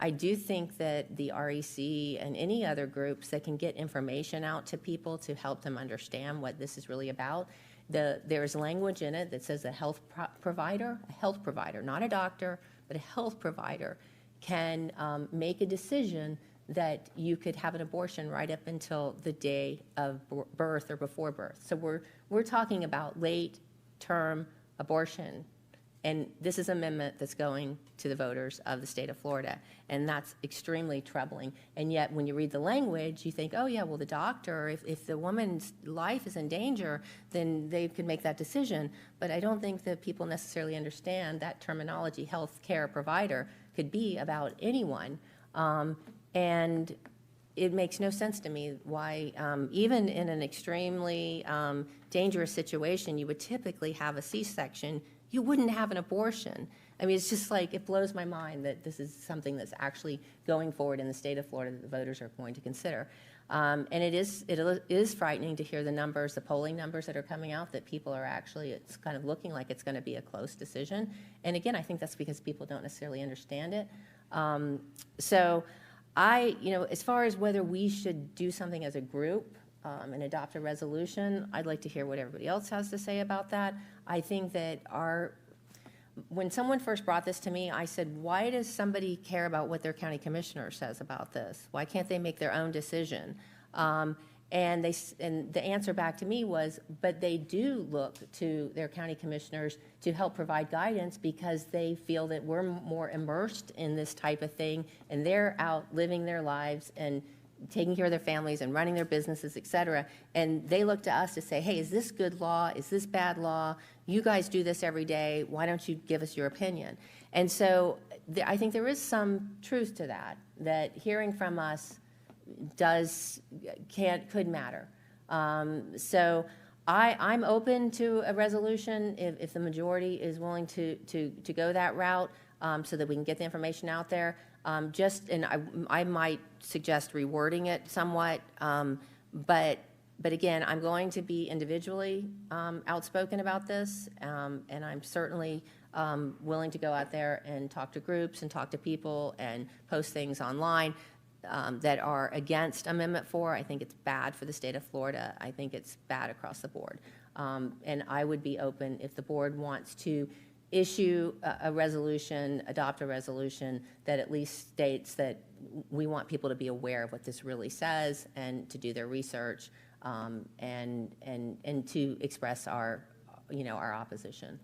I do think that the REC and any other groups that can get information out to people to help them understand what this is really about. There's language in it that says a health provider, not a doctor, but a health provider can make a decision that you could have an abortion right up until the day of birth or before birth. So we're talking about late-term abortion. And this is an amendment that's going to the voters of the state of Florida, and that's extremely troubling. And yet, when you read the language, you think, oh yeah, well the doctor, if the woman's life is in danger, then they could make that decision. But I don't think that people necessarily understand that terminology, health care provider, could be about anyone. And it makes no sense to me why, even in an extremely dangerous situation, you would typically have a C-section. You wouldn't have an abortion. I mean, it's just like, it blows my mind that this is something that's actually going forward in the state of Florida that the voters are going to consider. And it is frightening to hear the numbers, the polling numbers that are coming out, that people are actually, it's kind of looking like it's going to be a close decision. And again, I think that's because people don't necessarily understand it. So as far as whether we should do something as a group, and adopt a resolution, I'd like to hear what everybody else has to say about that. I think that when someone first brought this to me, I said, why does somebody care about what their county commissioner says about this? Why can't they make their own decision? And the answer back to me was, but they do look to their county commissioners to help provide guidance because they feel that we're more immersed in this type of thing, and they're out living their lives and taking care of their families and running their businesses, et cetera. And they look to us to say, hey, is this good law? Is this bad law? You guys do this every day. Why don't you give us your opinion? And so I think there is some truth to that hearing from us could matter. So I'm open to a resolution if the majority is willing to go that route, so that we can get the information out there. I might suggest rewording it somewhat, but again, I'm going to be individually outspoken about this, and I'm certainly willing to go out there and talk to groups and talk to people and post things online that are against Amendment 4. I think it's bad for the state of Florida. I think it's bad across the board. And I would be open if the board wants to issue a resolution, adopt a resolution that at least states that we want people to be aware of what this really says and to do their research, and to express our opposition.